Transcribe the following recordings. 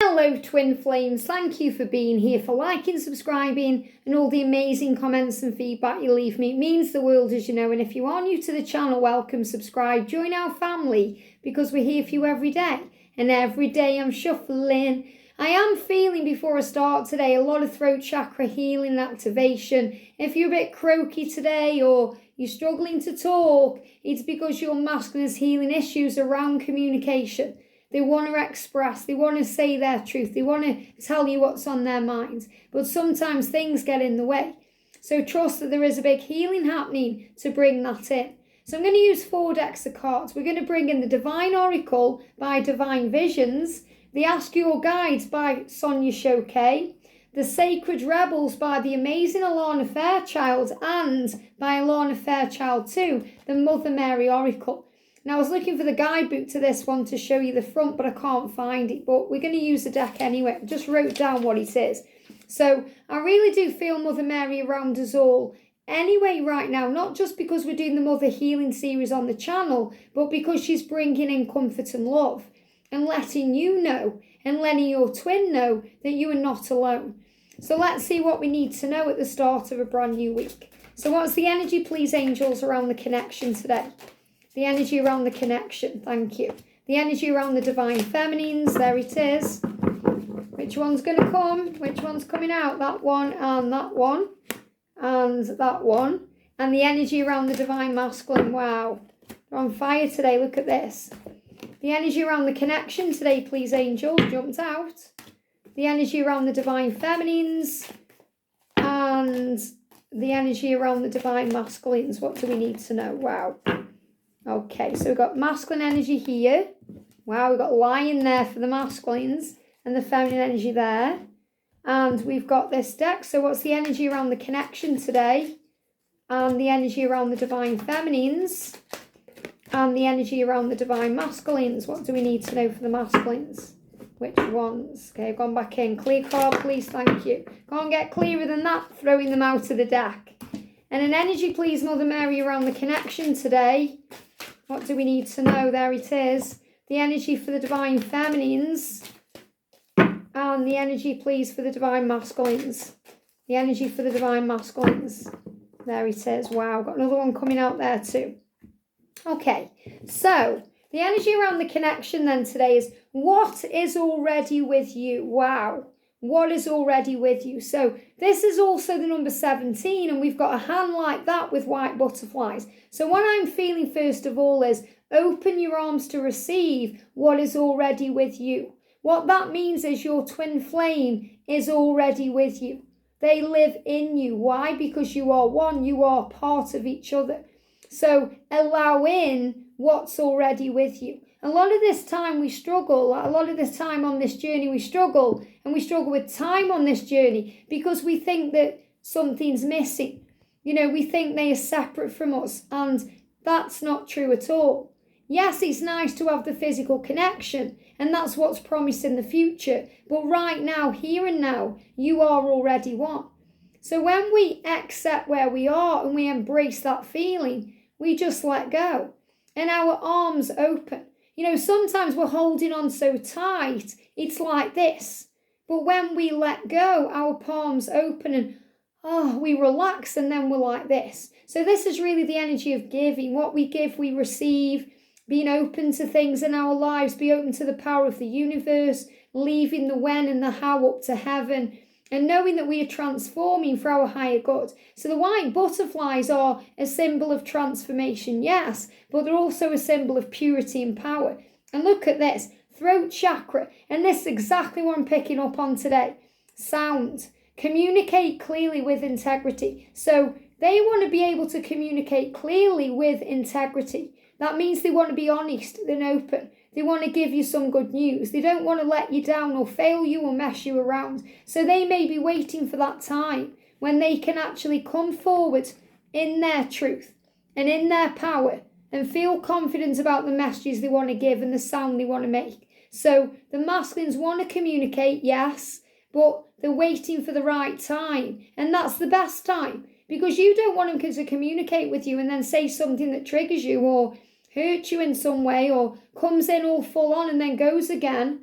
Hello twin flames, thank you for being here, for liking, subscribing and all the amazing comments and feedback you leave me. It means the world, as you know, and if you are new to the channel, welcome, subscribe, join our family because we're here for you every day. And every day I'm shuffling. I am feeling, before I start today, a lot of throat chakra healing activation. If you're a bit croaky today or you're struggling to talk, it's because your masculine is healing issues around communication. They want to express, they want to say their truth, they want to tell you what's on their minds. But sometimes things get in the way. So trust that there is a big healing happening to bring that in. So I'm going to use 4 decks of cards. We're going to bring in the Divine Oracle by Divine Visions, the Ask Your Guides by Sonia Choquette, the Sacred Rebels by the amazing Alana Fairchild, and by Alana Fairchild too, the Mother Mary Oracle. Now, I was looking for the guidebook to this one to show you the front, but I can't find it. But we're going to use the deck anyway. I just wrote down what it is. So I really do feel Mother Mary around us all anyway right now, not just because we're doing the Mother Healing series on the channel, but because she's bringing in comfort and love and letting you know and letting your twin know that you are not alone. So let's see what we need to know at the start of a brand new week. So what's the energy, please, angels, around the connection today? The energy around the connection, thank you. The energy around the Divine Feminines, there it is. Which one's going to come? Which one's coming out? That one and that one. And that one. And the energy around the Divine Masculine, wow. They're on fire today, look at this. The energy around the connection today, please, angels, jumped out. The energy around the Divine Feminines. And the energy around the Divine Masculines, what do we need to know? Wow. Okay, so we've got masculine energy here. Wow, we've got lion there for the masculines and the feminine energy there. And we've got this deck. So what's the energy around the connection today? And the energy around the divine feminines. And the energy around the divine masculines. What do we need to know for the masculines? Which ones? Okay, I've gone back in. Clear card, please, thank you. Can't get clearer than that, throwing them out of the deck. And an energy, please, Mother Mary, around the connection today. What do we need to know? There it is. The energy for the divine feminines. And the energy, please, for the divine masculines. The energy for the divine masculines. There it is. Wow, got another one coming out there too. Okay, so the energy around the connection then today is what is already with you? Wow. What is already with you? So this is also the number 17, and we've got a hand like that with white butterflies. So what I'm feeling first of all is open your arms to receive what is already with you. What that means is your twin flame is already with you. They live in you. Why? Because you are one. You are part of each other. So allow in what's already with you. A lot of this time we struggle, a lot of this time on this journey we struggle, and we struggle with time on this journey because we think that something's missing. You know, we think they are separate from us, and that's not true at all. Yes, it's nice to have the physical connection, and that's what's promised in the future, but right now, here and now, you are already one. So when we accept where we are and we embrace that feeling, we just let go, and our arms open. You know, sometimes we're holding on so tight, it's like this. But when we let go, our palms open and we relax, and then we're like this. So this is really the energy of giving. What we give, we receive. Being open to things in our lives, be open to the power of the universe, leaving the when and the how up to heaven, and knowing that we are transforming for our higher good. So the white butterflies are a symbol of transformation, yes, but they're also a symbol of purity and power. And look at this, throat chakra, and this is exactly what I'm picking up on today. Sound. Communicate clearly with integrity. So they want to be able to communicate clearly with integrity. That means they want to be honest and open. They want to give you some good news. They don't want to let you down or fail you or mess you around. So they may be waiting for that time when they can actually come forward in their truth and in their power and feel confident about the messages they want to give and the sound they want to make. So the masculines want to communicate, yes, but they're waiting for the right time. And that's the best time, because you don't want them to communicate with you and then say something that triggers you or hurt you in some way or comes in all full on and then goes again.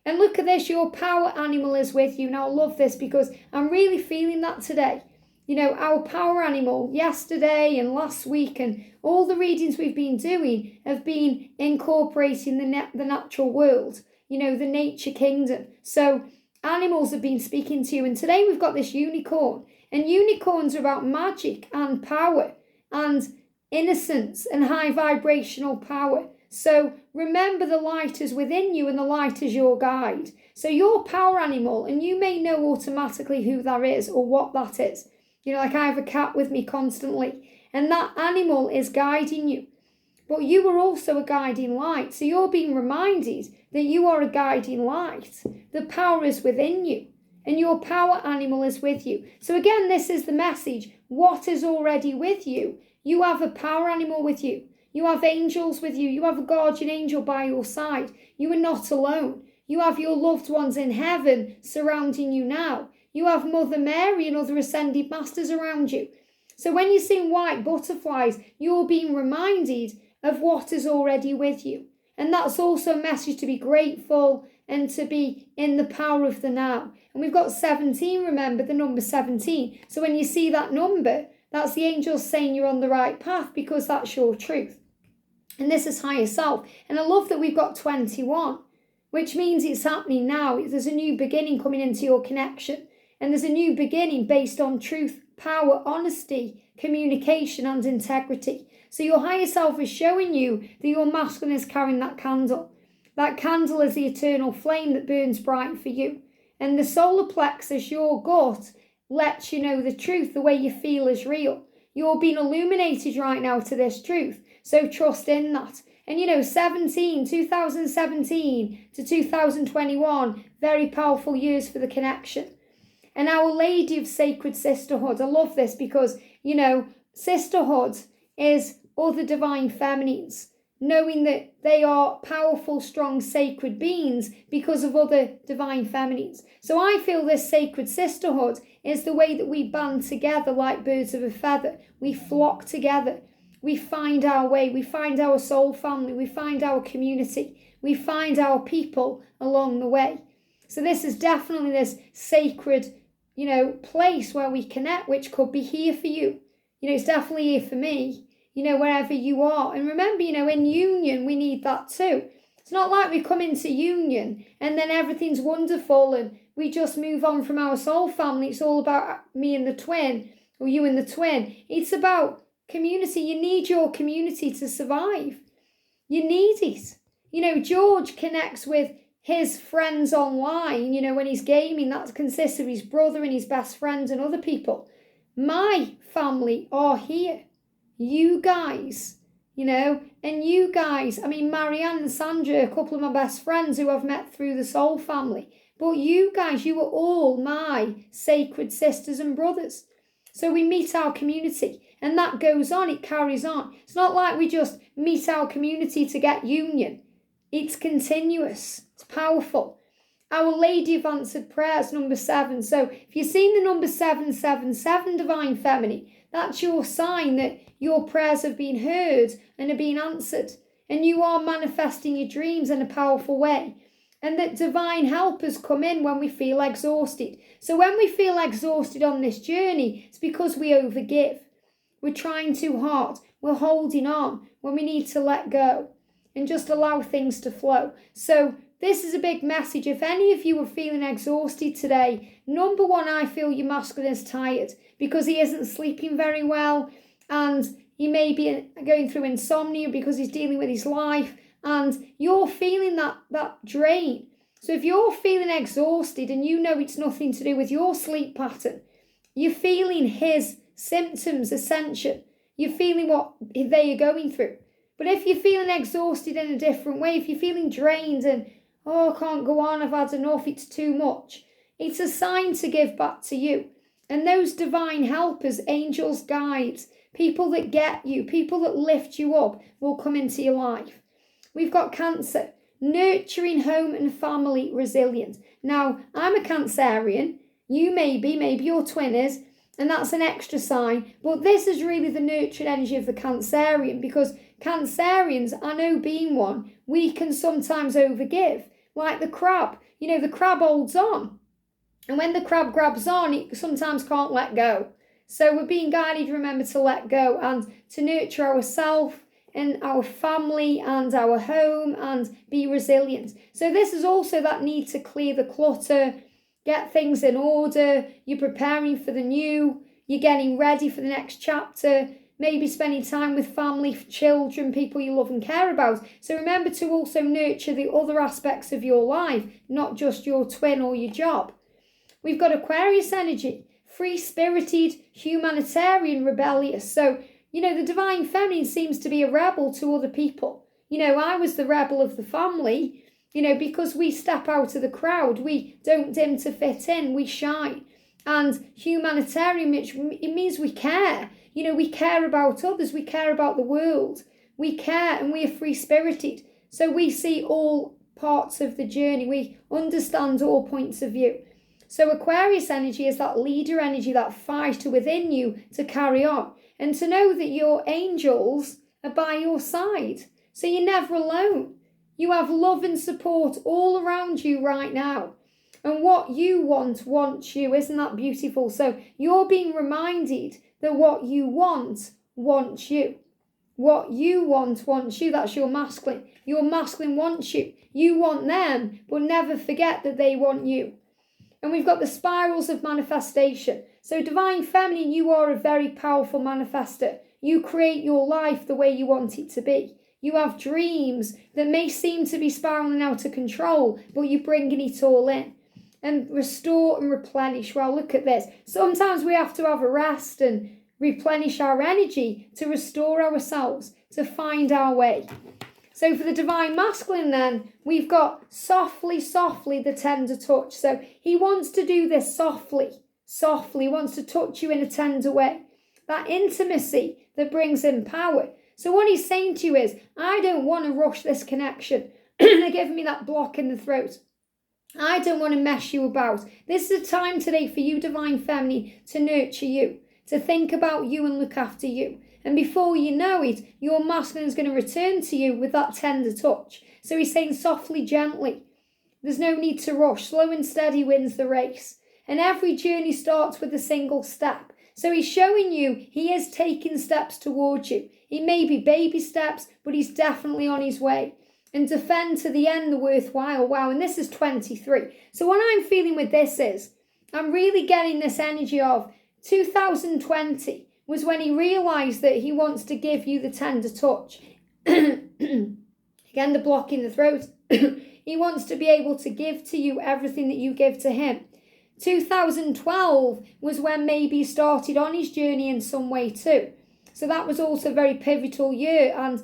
And look at this, your power animal is with you. Now I love this because I'm really feeling that today. You know, our power animal yesterday and last week and all the readings we've been doing have been incorporating the natural world, you know, the nature kingdom. So animals have been speaking to you. And today we've got this unicorn. And unicorns are about magic and power and innocence and high vibrational power. So remember, the light is within you and the light is your guide. So your power animal, and you may know automatically who that is or what that is. You know, like I have a cat with me constantly, and that animal is guiding you. But you are also a guiding light. So you're being reminded that you are a guiding light. The power is within you and your power animal is with you. So again, this is the message. What is already with you? You have a power animal with you. You have angels with you. You have a guardian angel by your side. You are not alone. You have your loved ones in heaven surrounding you now. You have Mother Mary and other ascended masters around you. So when you're seeing white butterflies, you're being reminded of what is already with you. And that's also a message to be grateful and to be in the power of the now. And we've got 17, remember the number 17. So when you see that number, that's the angels saying you're on the right path because that's your truth. And this is higher self. And I love that we've got 21, which means it's happening now. There's a new beginning coming into your connection. And there's a new beginning based on truth, power, honesty, communication and integrity. So your higher self is showing you that your masculine is carrying that candle. That candle is the eternal flame that burns bright for you. And the solar plexus, your gut, lets you know the truth, the way you feel is real. You're being illuminated right now to this truth. So trust in that. And you know, 2017 to 2021, very powerful years for the connection. And Our Lady of Sacred Sisterhood, I love this because, you know, sisterhood is other divine feminines, knowing that they are powerful, strong, sacred beings because of other divine feminines. So I feel this sacred sisterhood is the way that we band together like birds of a feather. We flock together. We find our way. We find our soul family. We find our community. We find our people along the way. So this is definitely this sacred, you know, place where we connect, which could be here for you. You know, it's definitely here for me, you know, wherever you are. And remember, you know, in union, we need that too. It's not like we come into union and then everything's wonderful and we just move on from our soul family. It's all about me and the twin or you and the twin. It's about community. You need your community to survive. You need it. You know, George connects with his friends online, you know, when he's gaming, that consists of his brother and his best friends and other people. My family are here. You guys, you know, and you guys, I mean, Marianne and Sandra, a couple of my best friends who I've met through the soul family. But you guys, you are all my sacred sisters and brothers. So we meet our community and that goes on, it carries on. It's not like we just meet our community to get union. It's continuous. It's powerful. Our Lady of Answered Prayers, number 7. So if you've seen the number 777, Divine Feminine, that's your sign that your prayers have been heard and are being answered. And you are manifesting your dreams in a powerful way. And that divine helpers come in when we feel exhausted. So when we feel exhausted on this journey, it's because we overgive. We're trying too hard. We're holding on when we need to let go and just allow things to flow. So this is a big message. If any of you are feeling exhausted today, number one, I feel your masculine is tired because he isn't sleeping very well and he may be going through insomnia because he's dealing with his life and you're feeling that drain. So if you're feeling exhausted and you know it's nothing to do with your sleep pattern, you're feeling his symptoms, ascension, you're feeling what they are going through. But if you're feeling exhausted in a different way, if you're feeling drained and, oh, I can't go on, I've had enough, it's too much, it's a sign to give back to you. And those divine helpers, angels, guides, people that get you, people that lift you up will come into your life. We've got Cancer, nurturing home and family resilience. Now, I'm a Cancerian, you maybe your twin is, and that's an extra sign. But this is really the nurturing energy of the Cancerian because Cancerians, I know being one, we can sometimes overgive. Like the crab, the crab holds on. And when the crab grabs on, it sometimes can't let go. So we're being guided, remember, to let go and to nurture ourselves and our family and our home and be resilient. So this is also that need to clear the clutter, get things in order. You're preparing for the new. You're getting ready for the next chapter. Maybe spending time with family, children, people you love and care about. So remember to also nurture the other aspects of your life, not just your twin or your job. We've got Aquarius energy, free-spirited, humanitarian, rebellious. So, the divine feminine seems to be a rebel to other people. I was the rebel of the family, because we step out of the crowd. We don't dim to fit in, we shine. And humanitarian, it means we care. We care about others, we care about the world. We care and we are free-spirited. So we see all parts of the journey. We understand all points of view. So Aquarius energy is that leader energy, that fighter within you to carry on and to know that your angels are by your side. So you're never alone. You have love and support all around you right now. And what you want wants you. Isn't that beautiful? So you're being reminded that what you want wants you. What you want wants you. That's your masculine. Your masculine wants you. You want them, but never forget that they want you. And we've got the spirals of manifestation. So divine feminine, you are a very powerful manifester. You create your life the way you want it to be. You have dreams that may seem to be spiraling out of control, but you're bringing it all in. And restore and replenish. Well, look at this. Sometimes we have to have a rest and replenish our energy to restore ourselves, to find our way. So for the divine masculine then, we've got softly, the tender touch. So he wants to do this softly. He wants to touch you in a tender way. That intimacy that brings in power. So what he's saying to you is, I don't want to rush this connection. They're giving me that block in the throat. I don't want to mess you about. This is a time today for you, divine feminine, to nurture you, to think about you and look after you. And before you know it, your masculine is going to return to you with that tender touch. So he's saying softly, gently. There's no need to rush. Slow and steady wins the race. And every journey starts with a single step. So he's showing you he is taking steps towards you. It may be baby steps, but he's definitely on his way. And defend to the end the worthwhile. Wow, and this is 23. So what I'm feeling with this is, I'm really getting this energy of 2020. Was when he realised that he wants to give you the tender touch. Again, the block in the throat. He wants to be able to give to you everything that you give to him. 2012 was when maybe he started on his journey in some way too. So that was also a very pivotal year. And,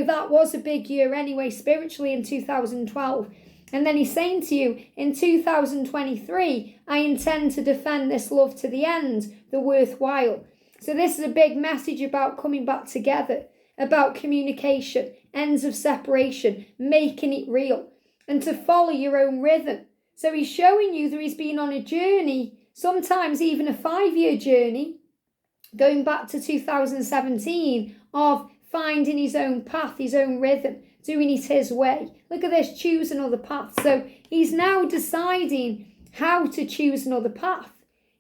that was a big year anyway, spiritually in 2012. And then he's saying to you, in 2023, I intend to defend this love to the end, the worthwhile. So this is a big message about coming back together, about communication, ends of separation, making it real, and to follow your own rhythm. So he's showing you that he's been on a journey, sometimes even a 5-year journey, going back to 2017, of finding his own path, his own rhythm, doing it his way. Look at this, choose another path. So he's now deciding how to choose another path.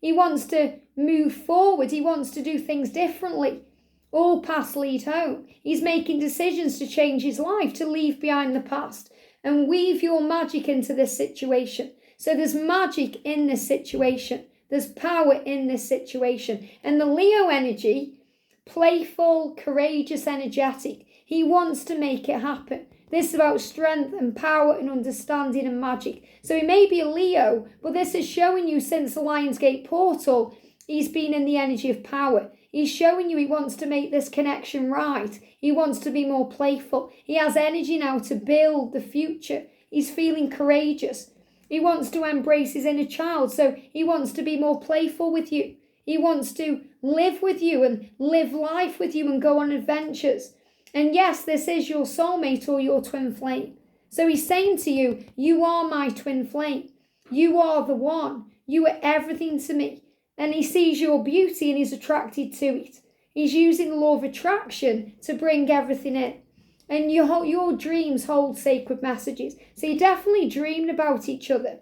He wants to move forward. He wants to do things differently. All paths lead home. He's making decisions to change his life, to leave behind the past and weave your magic into this situation. So there's magic in this situation. There's power in this situation. And the Leo energy, playful, courageous, energetic. He wants to make it happen. This is about strength and power and understanding and magic. So he may be a Leo, but this is showing you since the Lionsgate portal, he's been in the energy of power. He's showing you he wants to make this connection right. He wants to be more playful. He has energy now to build the future. He's feeling courageous. He wants to embrace his inner child. So he wants to be more playful with you. He wants to live with you and live life with you and go on adventures. And yes, this is your soulmate or your twin flame. So he's saying to you, you are my twin flame. You are the one. You are everything to me. And he sees your beauty and he's attracted to it. He's using the law of attraction to bring everything in. And your dreams hold sacred messages. So you're definitely dreaming about each other.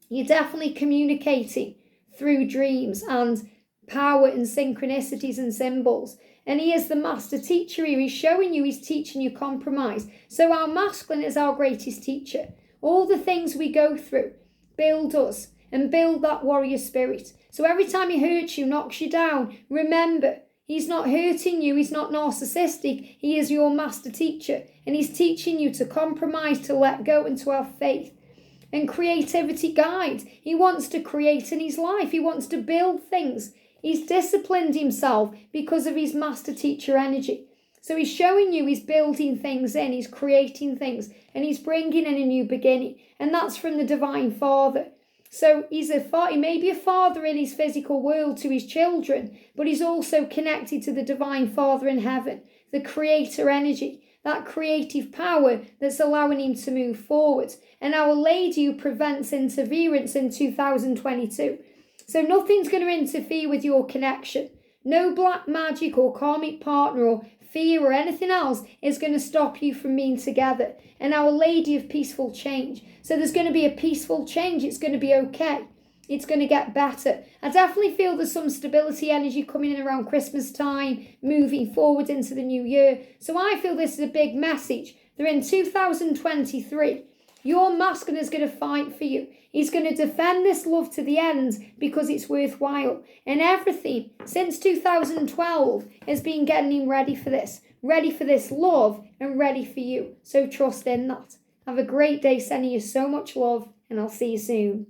You're definitely communicating through dreams and power and synchronicities and symbols. And he is the master teacher here. He's showing you, he's teaching you compromise. So our masculine is our greatest teacher. All the things we go through build us and build that warrior spirit. So every time he hurts you, knocks you down, remember, he's not hurting you. He's not narcissistic. He is your master teacher. And he's teaching you to compromise, to let go, and to have faith. And creativity guides. He wants to create in his life. He wants to build things. He's disciplined himself because of his master teacher energy. So he's showing you he's building things in, he's creating things, and he's bringing in a new beginning. And that's from the Divine Father. So he may be a father in his physical world to his children, but he's also connected to the Divine Father in heaven, the creator energy, that creative power that's allowing him to move forward. And Our Lady who prevents interference in 2022. So nothing's going to interfere with your connection. No black magic or karmic partner or fear or anything else is going to stop you from being together. And Our Lady of peaceful change. So there's going to be a peaceful change. It's going to be okay. It's going to get better. I definitely feel there's some stability energy coming in around Christmas time, moving forward into the new year. So I feel this is a big message. They're in 2023. Your masculine is going to fight for you. He's going to defend this love to the end because it's worthwhile. And everything since 2012 has been getting him ready for this love and ready for you. So trust in that. Have a great day, sending you so much love, and I'll see you soon.